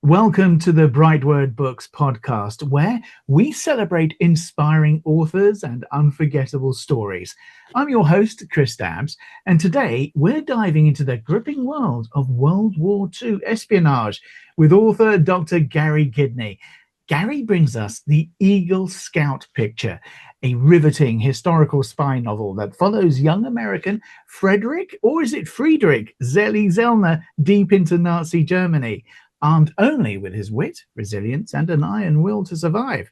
Welcome to the BrightWord Books Podcast, where we celebrate inspiring authors and unforgettable stories. I'm your host, Chris Dabbs, and today we're diving into the gripping world of World War II espionage with author Dr. Gary Kidney. Gary brings us The Eagle Scout Picture, a riveting historical spy novel that follows young American Frederich, or is it Friedrich, Zellner, deep into Nazi Germany, armed only with his wit, resilience, and an iron will to survive.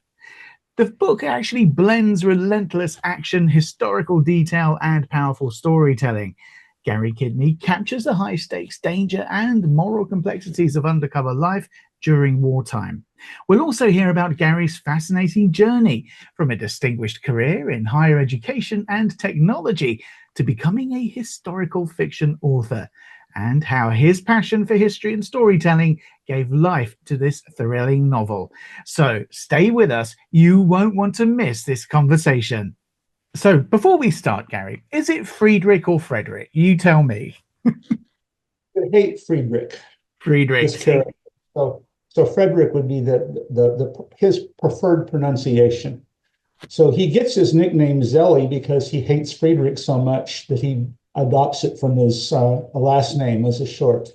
The book actually blends relentless action, historical detail, and powerful storytelling. Gary Kidney captures the high-stakes danger and moral complexities of undercover life during wartime. We'll also hear about Gary's fascinating journey from a distinguished career in higher education and technology to becoming a historical fiction author, and how his passion for history and storytelling gave life to this thrilling novel. So stay with us. You won't want to miss this conversation. So before we start, Gary, is it Friedrich or Frederick? You tell me. I hate Friedrich. Friedrich. This character. So Frederick would be his preferred pronunciation. So he gets his nickname Zelly because he hates Friedrich so much that he adopts it from his last name as a short,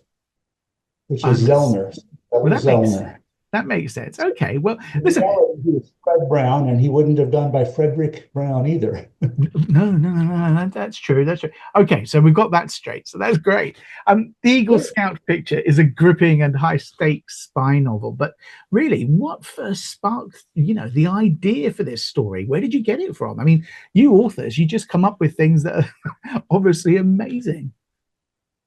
which is Zellner. That makes sense. Okay, well, listen. He was Fred Brown, and he wouldn't have gone by Frederick Brown either. No. That's true. Okay, so we've got that straight. So that's great. The Eagle Scout Picture is a gripping and high-stakes spy novel. But really, what first sparked, the idea for this story? Where did you get it from? I mean, you authors, you just come up with things that are obviously amazing.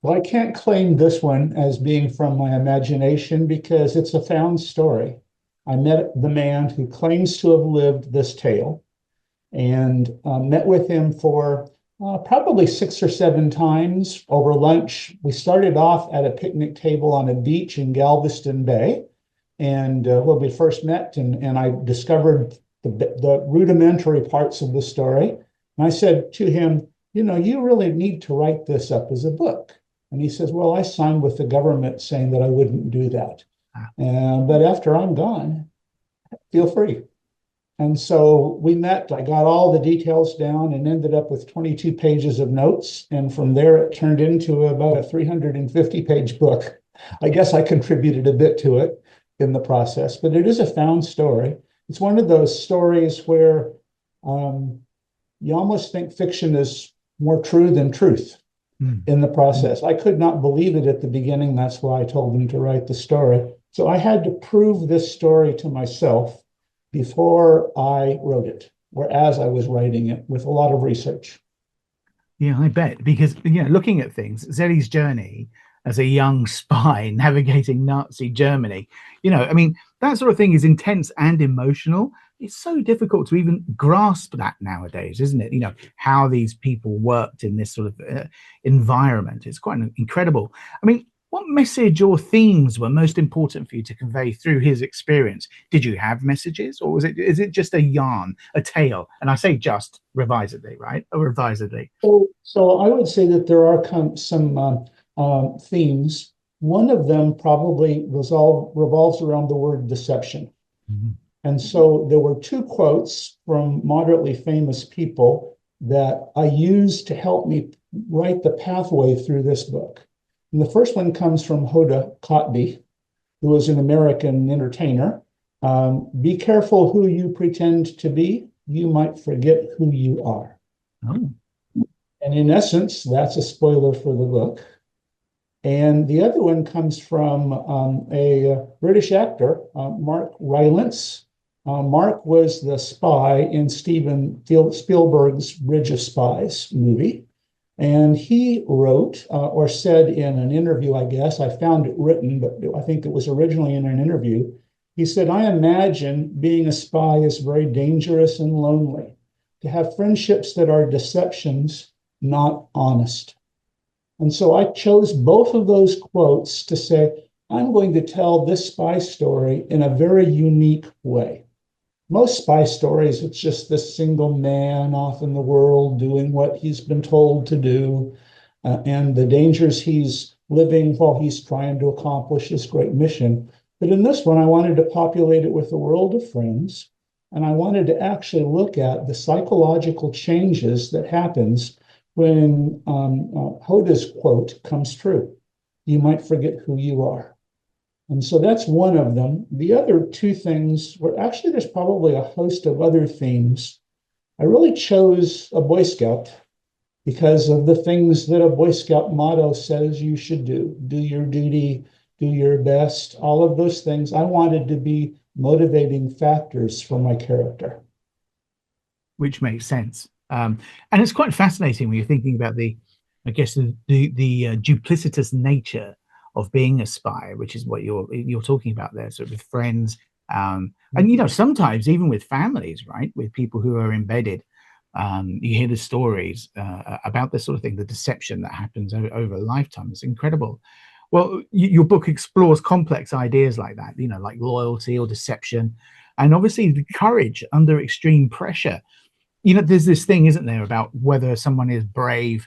Well, I can't claim this one as being from my imagination because it's a found story. I met the man who claims to have lived this tale and met with him for probably 6 or 7 times over lunch. We started off at a picnic table on a beach in Galveston Bay. And when we first met, and I discovered the rudimentary parts of the story. And I said to him, you really need to write this up as a book. And he says, well, I signed with the government saying that I wouldn't do that. But after I'm gone, feel free. And so we met, I got all the details down and ended up with 22 pages of notes. And from there, it turned into about a 350-page book. I guess I contributed a bit to it in the process, but it is a found story. It's one of those stories where you almost think fiction is more true than truth. In the process. I could not believe it at the beginning. That's why I told him to write the story. So I had to prove this story to myself before I wrote it, or as I was writing it, with a lot of research. Yeah, I bet. Because, looking at things, Zelly's journey as a young spy navigating Nazi Germany, that sort of thing is intense and emotional. It's so difficult to even grasp that nowadays, isn't it? How these people worked in this sort of environment. It's quite incredible. I mean, what message or themes were most important for you to convey through his experience? Did you have messages, or is it just a yarn, a tale? And I say just revisedly, right? Or revisedly. So I would say that there are some themes. One of them probably revolves around the word deception. Mm-hmm. And so there were 2 quotes from moderately famous people that I used to help me write the pathway through this book. And the first one comes from Hoda Kotb, who was an American entertainer. Be careful who you pretend to be. You might forget who you are. Oh. And in essence, that's a spoiler for the book. And the other one comes from a British actor, Mark Rylance. Mark was the spy in Steven Spielberg's Bridge of Spies movie. And he wrote or said in an interview, I guess, I found it written, but I think it was originally in an interview. He said, I imagine being a spy is very dangerous and lonely. To have friendships that are deceptions, not honest. And so I chose both of those quotes to say, I'm going to tell this spy story in a very unique way. Most spy stories, it's just this single man off in the world doing what he's been told to do, and the dangers he's living while he's trying to accomplish this great mission. But in this one, I wanted to populate it with a world of friends, and I wanted to actually look at the psychological changes that happens when Hoda's quote comes true. You might forget who you are. And so that's one of them. The other two things were actually, there's probably a host of other themes. I really chose a Boy Scout because of the things that a Boy Scout motto says you should do. Do your duty, do your best, all of those things. I wanted to be motivating factors for my character. Which makes sense. And it's quite fascinating when you're thinking about I guess, the duplicitous nature of being a spy, which is what you're talking about there, sort of with friends, and sometimes even with families, right, with people who are embedded. You hear the stories about this sort of thing, the deception that happens over a lifetime. It's incredible. Well, your book explores complex ideas like that, like loyalty or deception, and obviously the courage under extreme pressure. There's this thing, isn't there, about whether someone is brave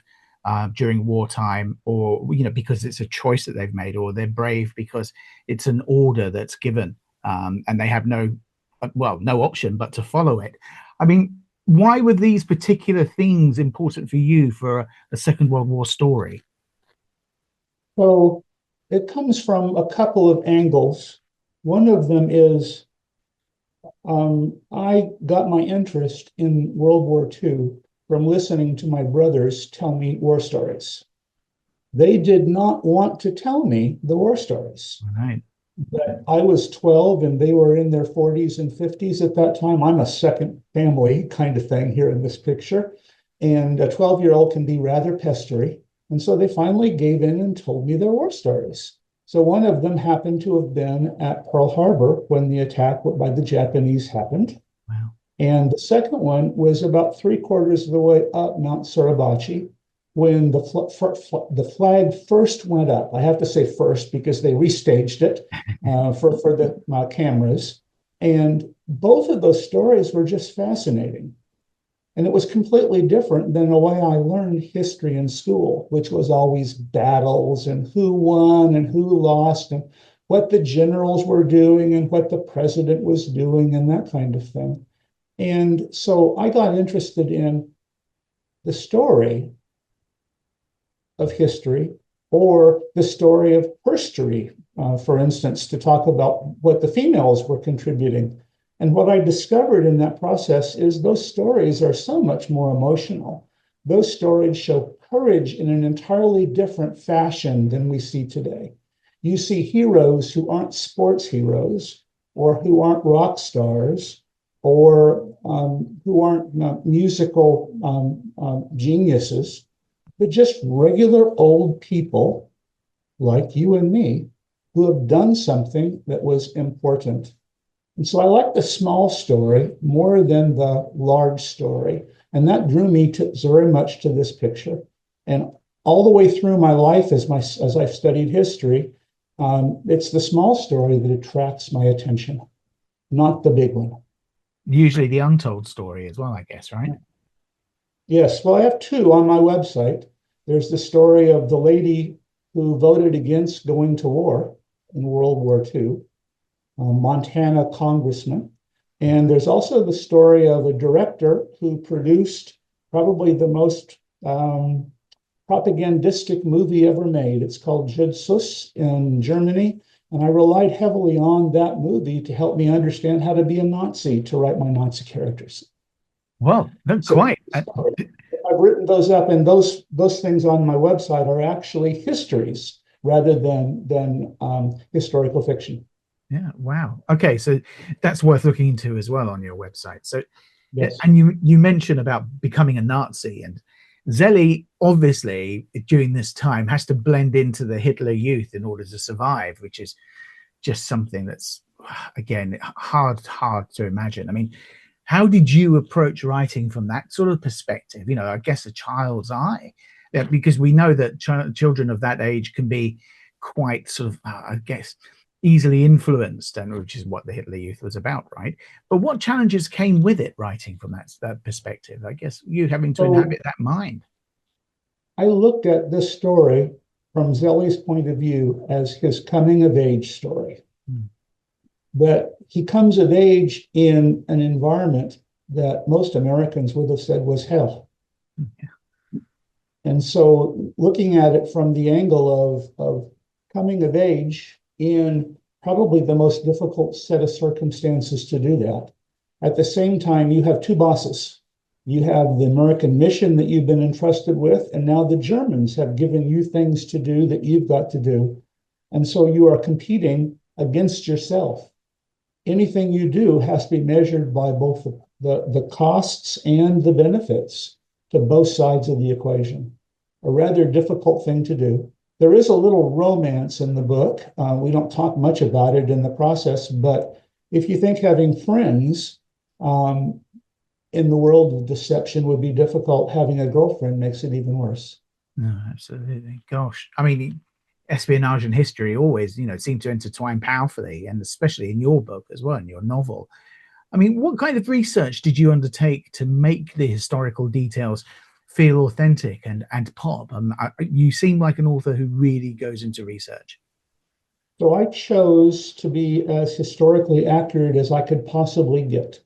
during wartime, or because it's a choice that they've made, or they're brave because it's an order that's given, and they have no option but to follow it. I mean, why were these particular things important for you for a Second World War story? So it comes from a couple of angles. One of them is I got my interest in World War II from listening to my brothers tell me war stories. They did not want to tell me the war stories. Right. But I was 12 and they were in their 40s and 50s at that time. I'm a second family kind of thing here in this picture. And a 12-year-old can be rather pestery. And so they finally gave in and told me their war stories. So one of them happened to have been at Pearl Harbor when the attack by the Japanese happened. Wow. And the second one was about 3/4 of the way up Mount Suribachi when the flag first went up. I have to say first because they restaged it for the cameras. And both of those stories were just fascinating. And it was completely different than the way I learned history in school, which was always battles and who won and who lost and what the generals were doing and what the president was doing and that kind of thing. And so I got interested in the story of history, or the story of herstory, for instance, to talk about what the females were contributing. And what I discovered in that process is those stories are so much more emotional. Those stories show courage in an entirely different fashion than we see today. You see heroes who aren't sports heroes, or who aren't rock stars, or who aren't musical geniuses, but just regular old people like you and me who have done something that was important. And so I like the small story more than the large story. And that drew me very much to this picture. And all the way through my life as I've studied history, it's the small story that attracts my attention, not the big one. Usually the untold story as well, I guess, right? Yes. Well, I have two on my website. There's the story of the lady who voted against going to war in World War II, a Montana congressman. And there's also the story of a director who produced probably the most propagandistic movie ever made. It's called Judsus in Germany. And I relied heavily on that movie to help me understand how to be a Nazi, to write my Nazi characters. Well, not So quite. I've written those up, and those things on my website are actually histories rather than historical fiction. Yeah. Wow. Okay. So that's worth looking into as well on your website. So, Yes. and you mentioned about becoming a Nazi, and Zelly obviously during this time has to blend into the Hitler Youth in order to survive, which is just something that's, again, hard to imagine. I mean, how did you approach writing from that sort of perspective? I guess a child's eye, because we know that children of that age can be quite sort of, I guess, easily influenced, and which is what the Hitler Youth was about, right? But what challenges came with it, writing from that perspective? I guess you having to inhabit that mind. I looked at this story from Zelly's point of view as his coming of age story. but he comes of age in an environment that most Americans would have said was hell. And so looking at it from the angle of coming of age in probably the most difficult set of circumstances to do that. At the same time, you have two bosses. You have the American mission that you've been entrusted with, and now the Germans have given you things to do that you've got to do. And so you are competing against yourself. Anything you do has to be measured by both the costs and the benefits to both sides of the equation. A rather difficult thing to do. There is a little romance in the book. We don't talk much about it in the process, but if you think having friends in the world of deception would be difficult, having a girlfriend makes it even worse. No, absolutely. Gosh, I mean, espionage and history always, seem to intertwine powerfully, and especially in your book as well, in your novel. I mean, what kind of research did you undertake to make the historical details feel authentic and pop? You seem like an author who really goes into research. So I chose to be as historically accurate as I could possibly get.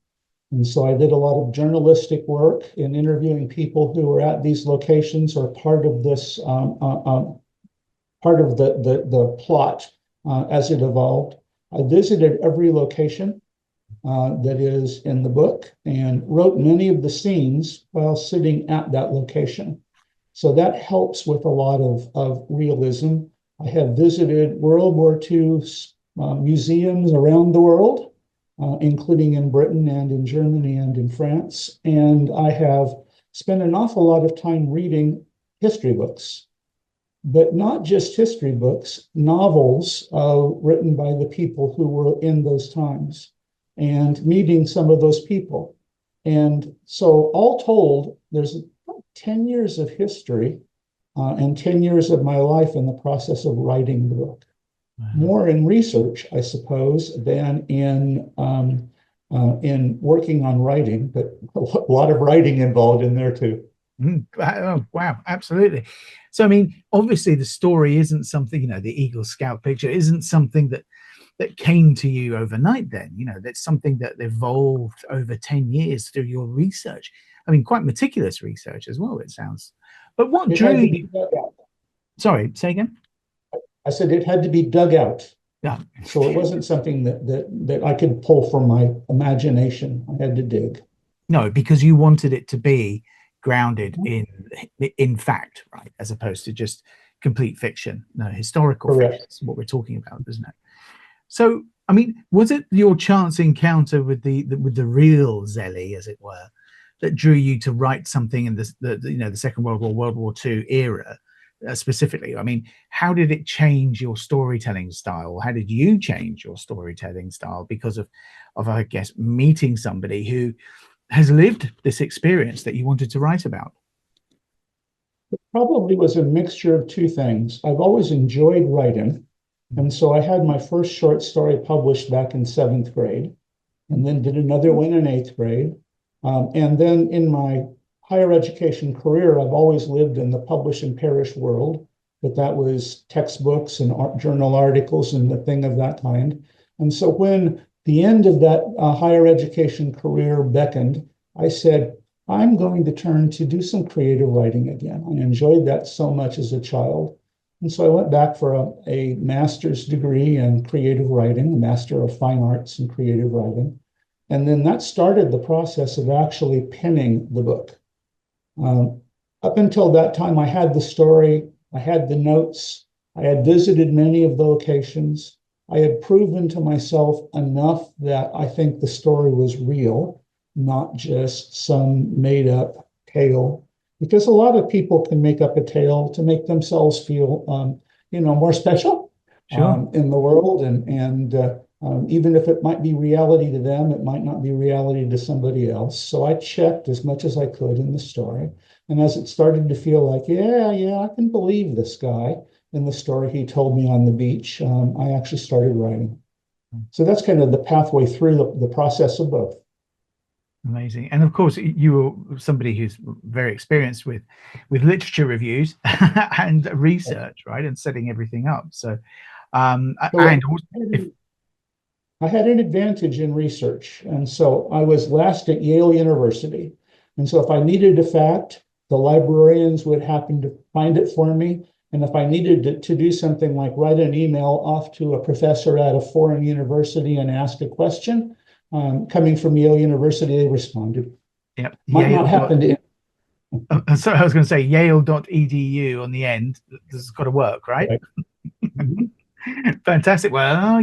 And so I did a lot of journalistic work in interviewing people who were at these locations or part of this, part of the plot as it evolved. I visited every location that is in the book and wrote many of the scenes while sitting at that location. So that helps with a lot of realism. I have visited World War II museums around the world, including in Britain and in Germany and in France. And I have spent an awful lot of time reading history books, but not just history books, novels written by the people who were in those times and meeting some of those people. And so all told, there's 10 years of history and 10 years of my life in the process of writing the book. Wow. More in research, I suppose, than in working on writing, but a lot of writing involved in there too. Oh, wow, absolutely. So, I mean, obviously the story isn't something, the Eagle Scout picture isn't something that came to you overnight then, that's something that evolved over 10 years through your research. I mean, quite meticulous research as well, it sounds. But what drew you? Sorry, say again? I said it had to be dug out. Yeah. So it wasn't something that I could pull from my imagination. I had to dig. No, because you wanted it to be grounded in fact, right? As opposed to just complete fiction. No, historical Correct. fiction is what we're talking about, isn't it? So, I mean, was it your chance encounter with the real Zelly, as it were, that drew you to write something in the Second World War, World War II era specifically? I mean, how did it change your storytelling style? How did you change your storytelling style because of I guess meeting somebody who has lived this experience that you wanted to write about? It probably was a mixture of two things. I've always enjoyed writing. And so I had my first short story published back in 7th grade, and then did another one in 8th grade. And then in my higher education career, I've always lived in the publish and perish world, but that was textbooks and journal articles and the thing of that kind. And so when the end of that higher education career beckoned, I said, I'm going to turn to do some creative writing again. I enjoyed that so much as a child. And so I went back for a master's degree in creative writing, a Master of Fine Arts in Creative Writing. And then that started the process of actually penning the book. Up until that time, I had the story, I had the notes, I had visited many of the locations. I had proven to myself enough that I think the story was real, not just some made up tale. Because a lot of people can make up a tale to make themselves feel, more special in the world. And even if it might be reality to them, it might not be reality to somebody else. So I checked as much as I could in the story. And as it started to feel like, yeah, I can believe this guy in the story he told me on the beach, I actually started writing. So that's kind of the pathway through the process of both. Amazing. And of course, you were somebody who's very experienced with literature reviews and research, right? And setting everything up. So, and also, I had an advantage in research. And so I was last at Yale University. And so if I needed a fact, the librarians would happen to find it for me. And if I needed to do something like write an email off to a professor at a foreign university and ask a question, coming from Yale University, they responded. Yep. Might not happen to. Sorry, I was going to say yale.edu on the end. This has got to work, right? Mm-hmm. Fantastic. Well,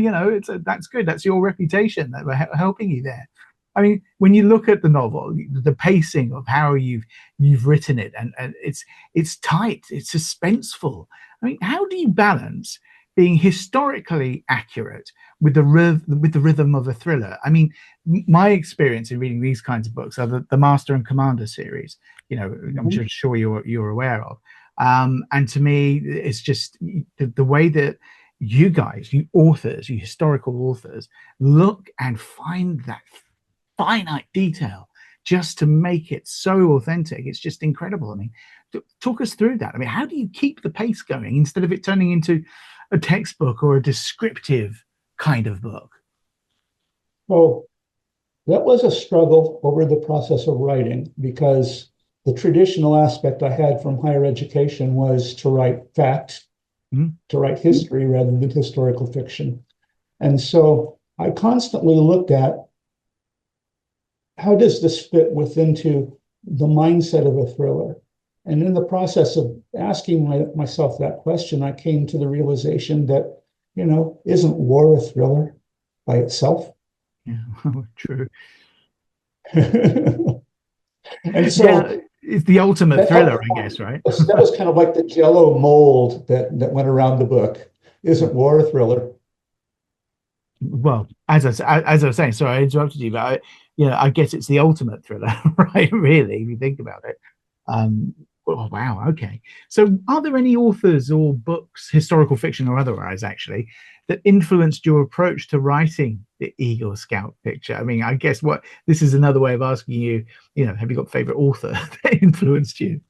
that's good. That's your reputation that we're helping you there. I mean, when you look at the novel, the pacing of how you've written it, and it's tight, it's suspenseful. I mean, how do you balance being historically accurate with the rhythm of a thriller? I mean, my experience in reading these kinds of books are the Master and Commander series. I'm sure you're aware of. And to me, it's just the way that you guys, you authors, you historical authors, look and find that finite detail just to make it so authentic. It's just incredible. I mean, talk us through that. I mean, how do you keep the pace going instead of it turning into a textbook or a descriptive kind of book? Well, that was a struggle over the process of writing, because the traditional aspect I had from higher education was to write facts, to write history rather than historical fiction. And so I constantly looked at, how does this fit into the mindset of a thriller? And in the process of asking myself that question, I came to the realization that, isn't war a thriller by itself? Yeah, true. And so it's the ultimate thriller, I guess, right? That was kind of like the Jello mold that went around the book. Isn't war a thriller? Well, as I was saying, sorry, I interrupted you, but I guess it's the ultimate thriller, right? Really, if you think about it. Oh, wow. Okay. So, are there any authors or books, historical fiction or otherwise, actually, that influenced your approach to writing the Eagle Scout picture? I mean, I guess this is another way of asking you, have you got a favorite author that influenced you?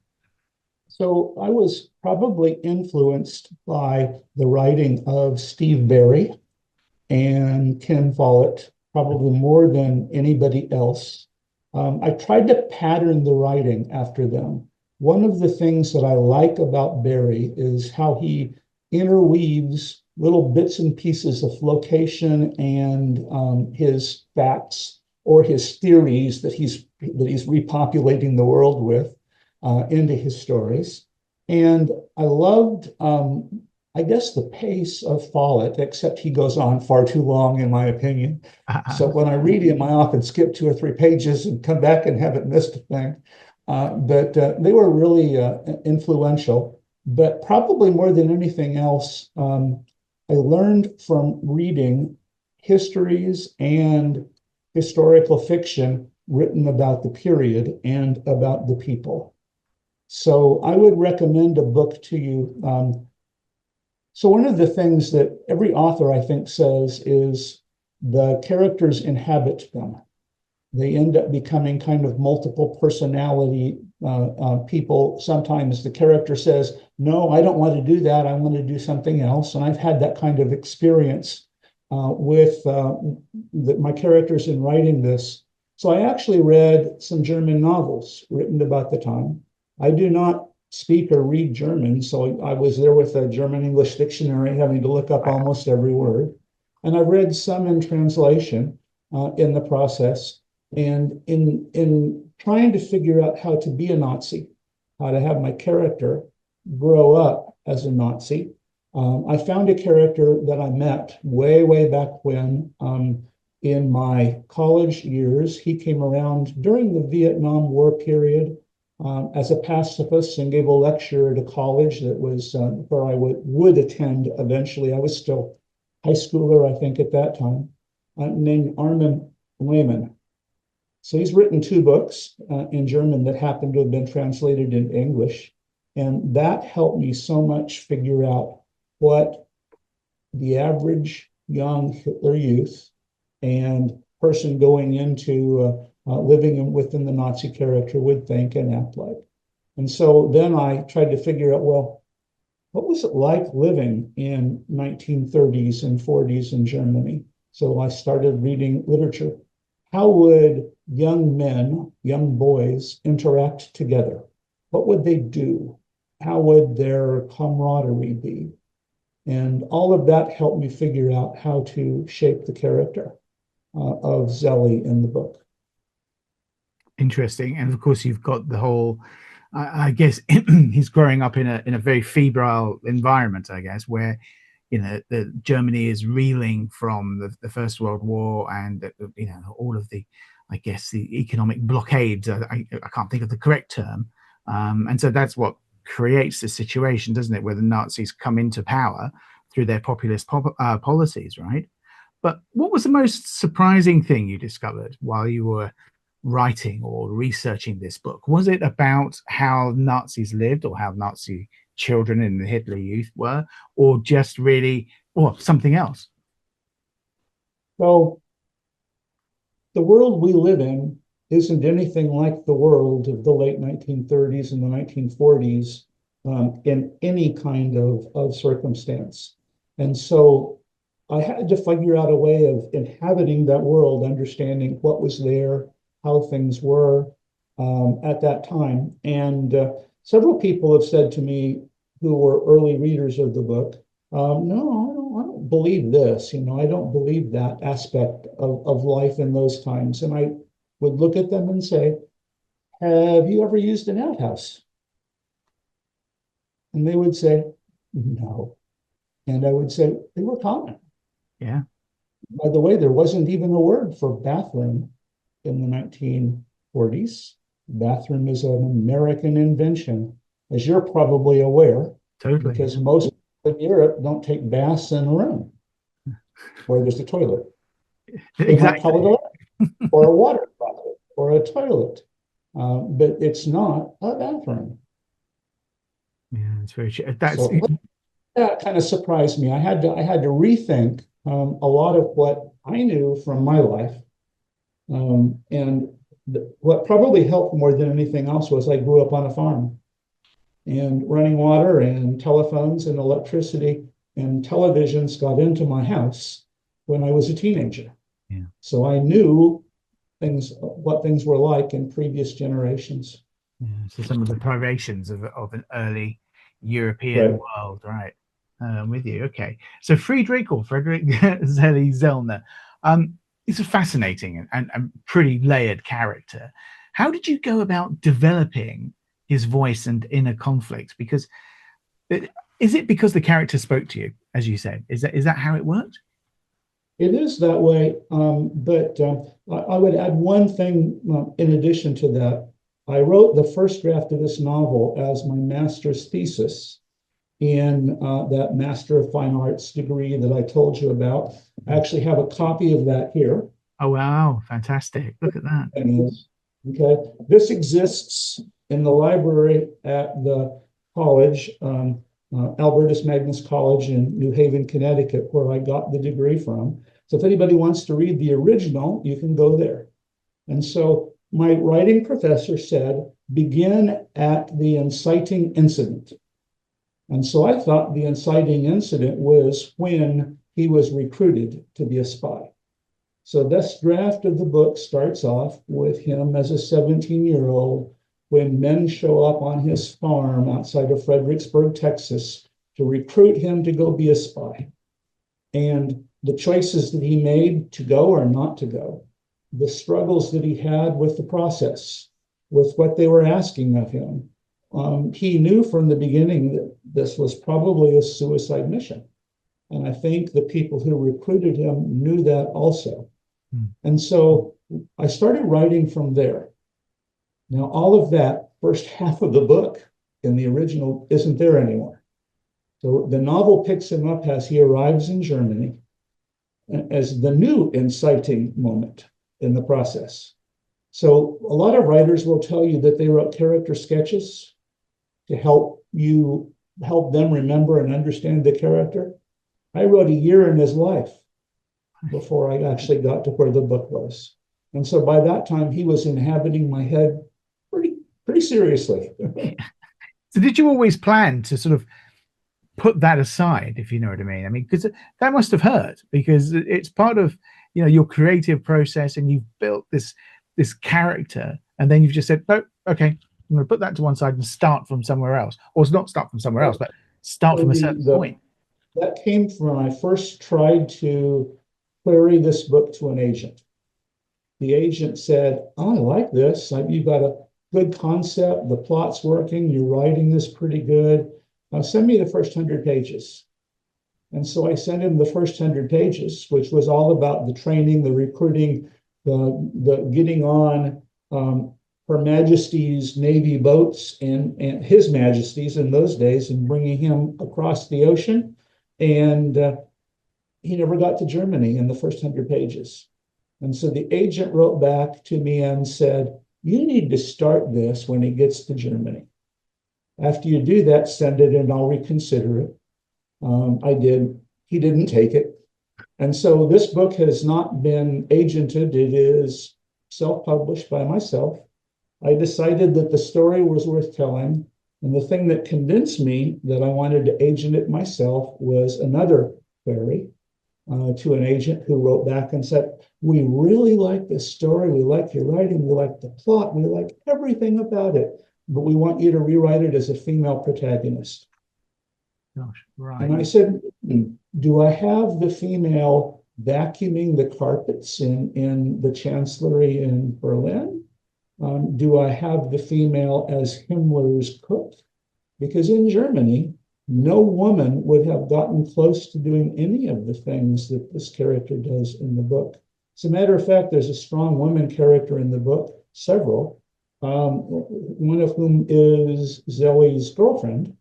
So, I was probably influenced by the writing of Steve Berry and Ken Follett, probably more than anybody else. I tried to pattern the writing after them. One of the things that I like about Berry is how he interweaves little bits and pieces of location and his facts or his theories that he's repopulating the world with into his stories. And I loved, I guess, the pace of Follett, except he goes on far too long, in my opinion. So when I read him, I often skip 2 or 3 pages and come back and haven't missed a thing. But they were really influential. But probably more than anything else, I learned from reading histories and historical fiction written about the period and about the people. So I would recommend a book to you. So one of the things that every author, I think, says is the characters inhabit them. They end up becoming kind of multiple personality people. Sometimes the character says, no, I don't want to do that. I want to do something else. And I've had that kind of experience with my characters in writing this. So I actually read some German novels written about the time. I do not speak or read German, so I was there with a German-English dictionary, having to look up almost every word. And I read some in translation in the process. And in trying to figure out how to be a Nazi, how to have my character grow up as a Nazi, I found a character that I met way back when in my college years. He came around during the Vietnam War period as a pacifist and gave a lecture at a college that was where I would attend eventually. I was still high schooler, I think, at that time, named Armin Lehmann. So he's written 2 books in German that happen to have been translated into English. And that helped me so much figure out what the average young Hitler youth and person going into living within the Nazi character would think and act like. And so then I tried to figure out, well, what was it like living in 1930s and 40s in Germany? So I started reading literature. How would young men, young boys interact together? What would they do? How would their camaraderie be? And all of that helped me figure out how to shape the character of Zelly in the book. Interesting. And of course, you've got the whole, I guess, he's growing up in a very febrile environment, I guess, where the Germany is reeling from the First World War and all of the, I guess, the economic blockades. I can't think of the correct term, and so that's what creates the situation, doesn't it, where the Nazis come into power through their populist policies, right? But what was the most surprising thing you discovered while you were writing or researching this book? Was it about how Nazis lived or how Nazi children in the Hitler Youth were, or just really, or something else? So the world we live in isn't anything like the world of the late 1930s and the 1940s in any kind of circumstance. And so I had to figure out a way of inhabiting that world, understanding what was there, how things were at that time. And several people have said to me who were early readers of the book, no, I don't believe this. I don't believe that aspect of life in those times. And I would look at them and say, have you ever used an outhouse? And they would say, no. And I would say, they were common. Yeah. By the way, there wasn't even a word for bathroom in the 1940s. Bathroom is an American invention, as you're probably aware. Totally. Because most people in Europe don't take baths in a room where there's a toilet. They might call it a lavatory or a water closet or a toilet, but it's not a bathroom. Yeah, it's very true. That kind of surprised me. I had to rethink a lot of what I knew from my life. And what probably helped more than anything else was I grew up on a farm, and running water and telephones and electricity and televisions got into my house when I was a teenager. Yeah. So I knew what things were like in previous generations. Yeah, so some of the privations of an early European world, right? With you. Okay. So Frederich Zelly Zellner, he's a fascinating and pretty layered character. How did you go about developing his voice and inner conflicts? Because is it because the character spoke to you, as you said? Is that how it worked? It is that way, but I would add one thing in addition to that. I wrote the first draft of this novel as my master's thesis in that Master of Fine Arts degree that I told you about. I actually have a copy of that here. Oh, wow. Fantastic. Look at that. Okay. This exists in the library at the college, Albertus Magnus College in New Haven, Connecticut, where I got the degree from. So if anybody wants to read the original, you can go there. And so my writing professor said, begin at the inciting incident. And so I thought the inciting incident was when he was recruited to be a spy. So this draft of the book starts off with him as a 17-year-old when men show up on his farm outside of Fredericksburg, Texas, to recruit him to go be a spy. And the choices that he made to go or not to go, the struggles that he had with the process, with what they were asking of him. He knew from the beginning that this was probably a suicide mission. And I think the people who recruited him knew that also. And so I started writing from there. Now, all of that first half of the book in the original isn't there anymore. So the novel picks him up as he arrives in Germany as the new inciting moment in the process. So a lot of writers will tell you that they wrote character sketches to help them remember and understand the character. I wrote a year in his life before I actually got to where the book was. And so by that time, he was inhabiting my head pretty seriously. So did you always plan to sort of put that aside, if you know what I mean. I mean, because that must have hurt, because it's part of, you know, your creative process, and you've built this character, and then you've just said, no, okay, I'm going to put that to one side and start from somewhere else, or not start from somewhere else, but start from a certain point. That came from when I first tried to query this book to an agent. The agent said, oh, I like this. You've got a good concept. The plot's working. You're writing this pretty good. Send me the first 100 pages. And so I sent him the first 100 pages, which was all about the training, the recruiting, the getting on Her Majesty's Navy boats and His Majesty's in those days, and bringing him across the ocean. And he never got to Germany in the first 100 pages. And so the agent wrote back to me and said, you need to start this when he gets to Germany. After you do that, send it and I'll reconsider it. I did. He didn't take it. And so this book has not been agented. It is self-published by myself. I decided that the story was worth telling. And the thing that convinced me that I wanted to agent it myself was another query to an agent who wrote back and said, we really like this story. We like your writing. We like the plot. We like everything about it. But we want you to rewrite it as a female protagonist. Gosh, right. And I said, do I have the female vacuuming the carpets in the chancellery in Berlin? Do I have the female as Himmler's cook? Because in Germany, no woman would have gotten close to doing any of the things that this character does in the book. As a matter of fact, there's a strong woman character in the book, several, one of whom is Zelly's girlfriend,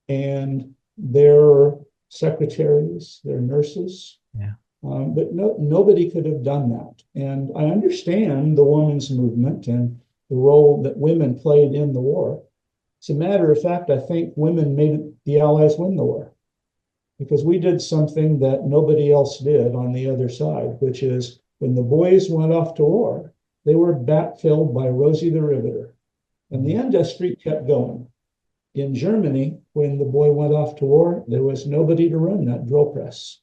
and their secretaries, their nurses. Yeah. But nobody could have done that. And I understand the women's movement and the role that women played in the war. As a matter of fact, I think women made the Allies win the war, because we did something that nobody else did on the other side, which is when the boys went off to war, they were backfilled by Rosie the Riveter. And the industry kept going. In Germany, when the boy went off to war, there was nobody to run that drill press.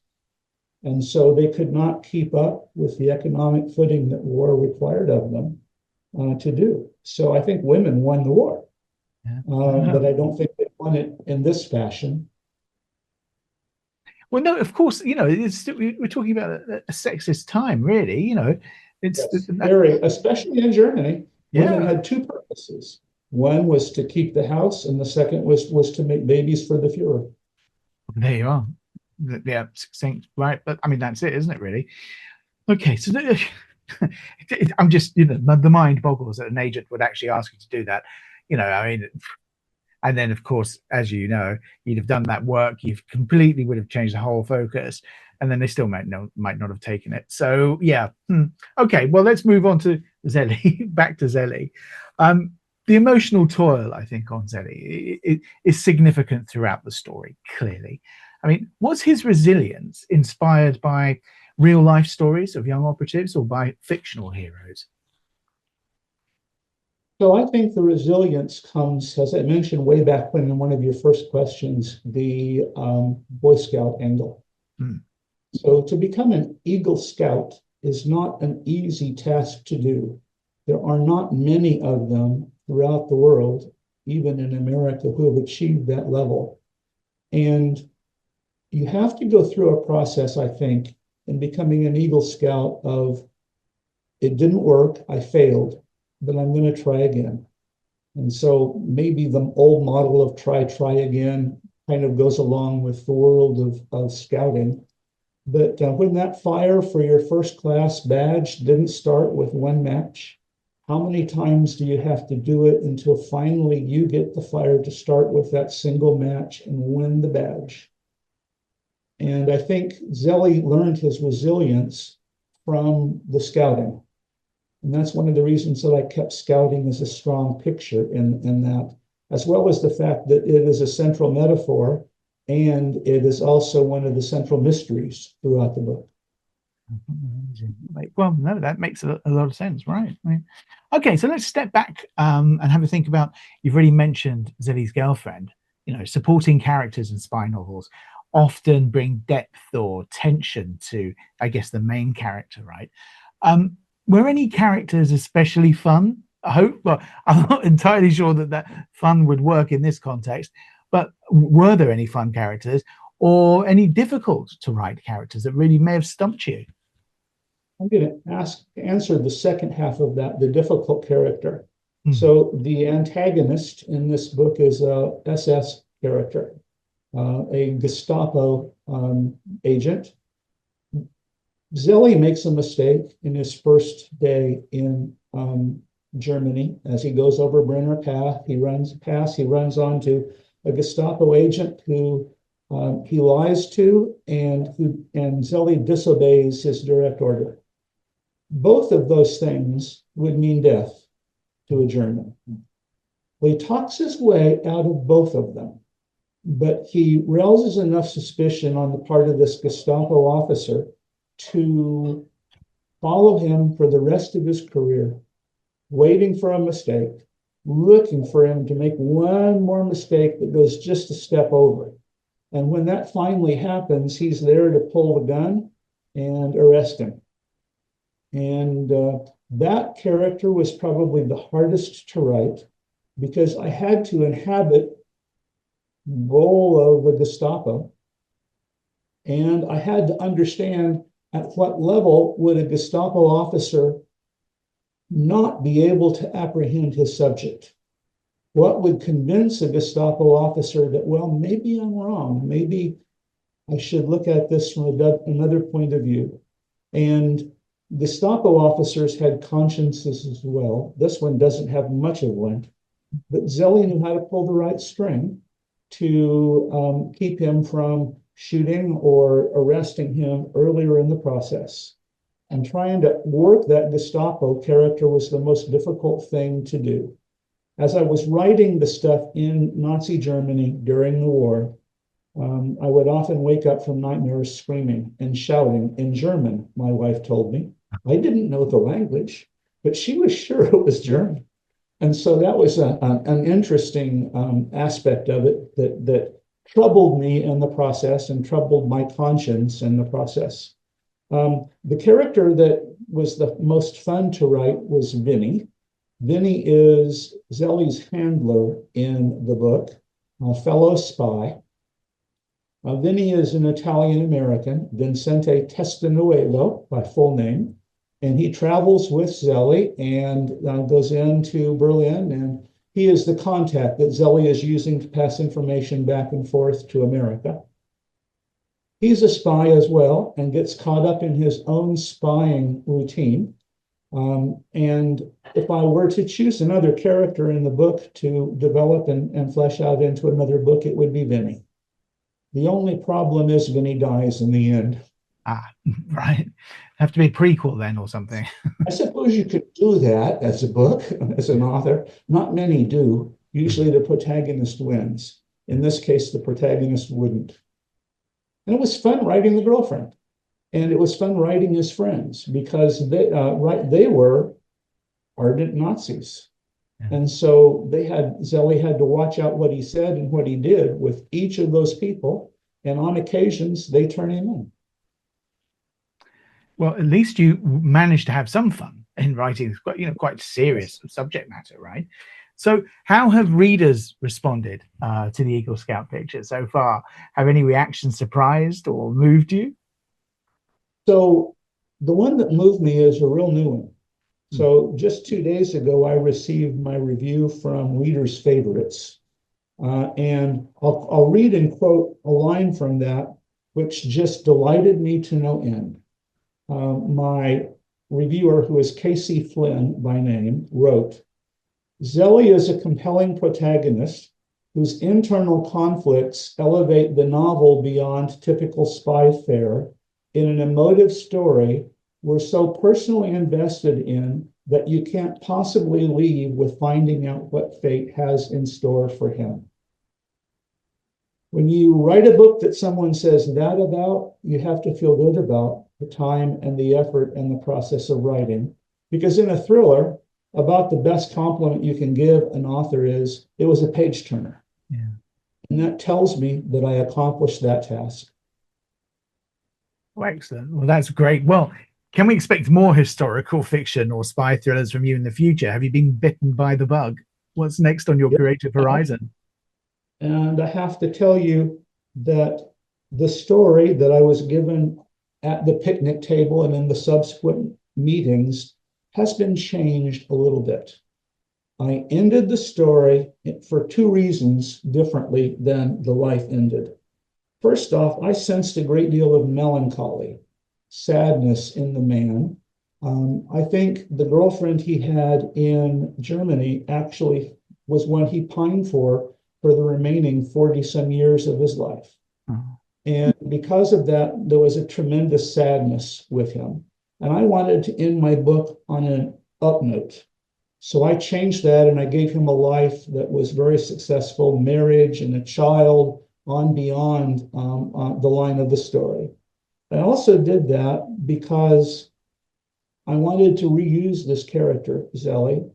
And so they could not keep up with the economic footing that war required of them to do. So I think women won the war. Yeah. But I don't think they won it in this fashion. Well, no, of course, you know, we're talking about a sexist time, really. You know, it's very, especially in Germany. Yeah. Women had two purposes. One was to keep the house, and the second was to make babies for the Fuhrer. There you are. Yeah, succinct, right? But I mean, that's it, isn't it? Really? Okay, so I'm just, you know, the mind boggles that an agent would actually ask you to do that. You know, I mean, and then of course, as you know, you'd have done that work. You've completely would have changed the whole focus, and then they still might not have taken it. So yeah, okay. Well, let's move on to Zelly. Back to Zelly. The emotional toil, I think, on Zelly is significant throughout the story. Clearly, I mean, was his resilience inspired by real life stories of young operatives or by fictional heroes? So I think the resilience comes, as I mentioned way back when in one of your first questions, the Boy Scout angle. So to become an Eagle Scout is not an easy task to do. There are not many of them throughout the world, even in America, who have achieved that level. And you have to go through a process, I think, in becoming an Eagle Scout of, it didn't work, I failed, but I'm going to try again. And so maybe the old model of try again kind of goes along with the world of scouting. But when that fire for your first class badge didn't start with one match, how many times do you have to do it until finally you get the fire to start with that single match and win the badge? And I think Zelly learned his resilience from the scouting. And that's one of the reasons that I kept scouting as a strong picture in that, as well as the fact that it is a central metaphor and it is also one of the central mysteries throughout the book. Well, no, that makes a lot of sense, right? I mean, okay, so let's step back and have a think about, you've already mentioned Zelly's girlfriend. supporting characters in spy novels often bring depth or tension to, I guess, the main character, right? Were any characters especially fun? I hope, well, I'm not entirely sure that fun would work in this context, but were there any fun characters or any difficult to write characters that really may have stumped you? I'm going to answer the second half of that, the difficult character. So the antagonist in this book is a SS character, a Gestapo agent. Zelly makes a mistake in his first day in Germany. As he goes over Brenner Pass, he runs onto a Gestapo agent who he lies to, and Zelly disobeys his direct order. Both of those things would mean death to a German. Well, he talks his way out of both of them, but he rouses enough suspicion on the part of this Gestapo officer to follow him for the rest of his career, waiting for a mistake, looking for him to make one more mistake that goes just a step over. And when that finally happens, he's there to pull the gun and arrest him. And that character was probably the hardest to write because I had to inhabit the role of a Gestapo, and I had to understand at what level would a Gestapo officer not be able to apprehend his subject. What would convince a Gestapo officer that, well, maybe I'm wrong, maybe I should look at this from another point of view. And Gestapo officers had consciences as well. This one doesn't have much of one, but Zelly knew how to pull the right string to keep him from shooting or arresting him earlier in the process. And trying to work that Gestapo character was the most difficult thing to do. As I was writing the stuff in Nazi Germany during the war, I would often wake up from nightmares screaming and shouting in German, my wife told me. I didn't know the language, but she was sure it was German. And so that was an interesting aspect of it that troubled me in the process and troubled my conscience in the process. The character that was the most fun to write was Vinny. Vinny is Zelly's handler in the book, a fellow spy. Vinny is an Italian-American, Vincente Testanuelo by full name, and he travels with Zelly and goes into Berlin, and he is the contact that Zelly is using to pass information back and forth to America. He's a spy as well and gets caught up in his own spying routine. And if I were to choose another character in the book to develop and flesh out into another book, it would be Vinny. The only problem is Vinny dies in the end. Right. Have to be a prequel then or something. I suppose you could do that as a book, as an author. Not many do. Usually the protagonist wins. In this case, the protagonist wouldn't. And it was fun writing the girlfriend. And it was fun writing his friends because they were ardent Nazis. Yeah. And so Zelly had to watch out what he said and what he did with each of those people. And on occasions, they turn him in. Well, at least you managed to have some fun in writing quite serious subject matter, right? So how have readers responded to the Eagle Scout picture so far? Have any reactions surprised or moved you? So the one that moved me is a real new one. So just 2 days ago, I received my review from Readers' Favorites. And I'll read and quote a line from that, which just delighted me to no end. My reviewer, who is Casey Flynn by name, wrote, Zelly is a compelling protagonist whose internal conflicts elevate the novel beyond typical spy fare in an emotive story we're so personally invested in that you can't possibly leave with finding out what fate has in store for him. When you write a book that someone says that about, you have to feel good about the time and the effort and the process of writing. Because in a thriller, about the best compliment you can give an author is, it was a page turner. Yeah. And that tells me that I accomplished that task. Oh, excellent. Well, that's great. Well, can we expect more historical fiction or spy thrillers from you in the future? Have you been bitten by the bug? What's next on your Yep. creative horizon? And I have to tell you that the story that I was given at the picnic table and in the subsequent meetings has been changed a little bit. I ended the story for two reasons differently than the life ended. First off, I sensed a great deal of melancholy, sadness in the man. I think the girlfriend he had in Germany actually was one he pined for the remaining 40 some years of his life. Oh. And because of that, there was a tremendous sadness with him. And I wanted to end my book on an up note. So I changed that and I gave him a life that was very successful, marriage and a child on beyond the line of the story. I also did that because I wanted to reuse this character, Zelly,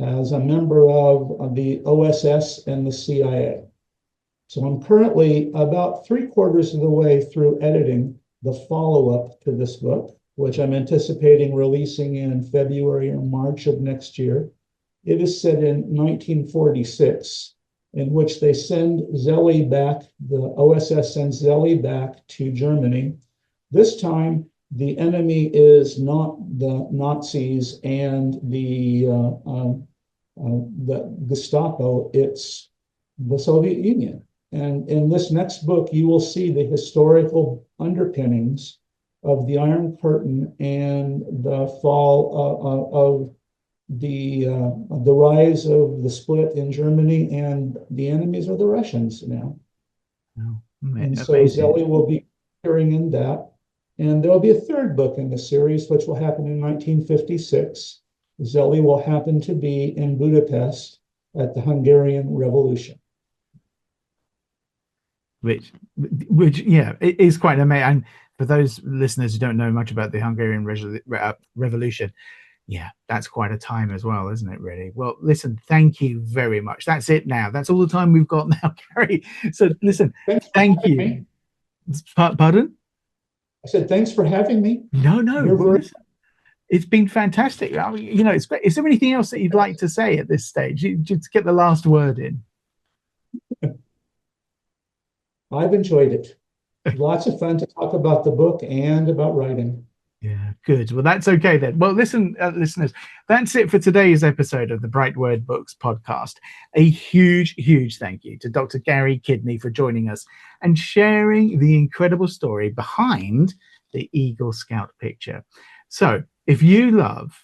as a member of the OSS and the CIA. So I'm currently about 3/4 of the way through editing the follow-up to this book, which I'm anticipating releasing in February or March of next year. It is set in 1946, in which they send Zelly back, the OSS sends Zelly back to Germany. This time, the enemy is not the Nazis and the Gestapo, it's the Soviet Union. And in this next book, you will see the historical underpinnings of the Iron Curtain and the fall of the rise of the split in Germany, and the enemies are the Russians now. Oh, And so amazing. Zelly will be appearing in that. And there will be a third book in the series, which will happen in 1956. Zelly will happen to be in Budapest at the Hungarian Revolution. Which, yeah, it is quite amazing. And for those listeners who don't know much about the Hungarian Revolution, yeah, that's quite a time as well, isn't it, really? Well, listen, thank you very much. That's it now. That's all the time we've got now, Gary. So listen, thank you. Me. Pardon? I said, thanks for having me. No. Well, listen, it's been fantastic. I mean, is there anything else that you'd like to say at this stage? Just get the last word in. I've enjoyed it. Lots of fun to talk about the book and about writing. Yeah, good. Well, that's okay then. Well, listen, listeners, that's it for today's episode of the BrightWord Books podcast. A huge thank you to Dr. Gary Kidney for joining us and sharing the incredible story behind the Eagle Scout picture. So, if you love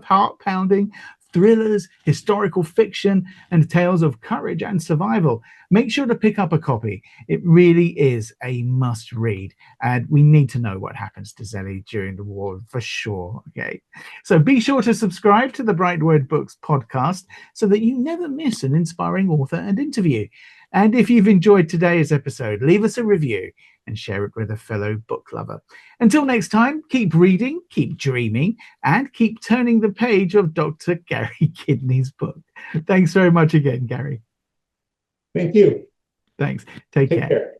heart-pounding thrillers, historical fiction, and tales of courage and survival, make sure to pick up a copy. It really is a must read, and we need to know what happens to Zelly during the war for sure. Okay, so be sure to subscribe to the BrightWord Books podcast so that you never miss an inspiring author and interview. And if you've enjoyed today's episode, leave us a review and share it with a fellow book lover. Until next time, keep reading, keep dreaming, and keep turning the page of Dr. Gary Kidney's book. Thanks very much again, Gary. Thank you. Thanks. Take care.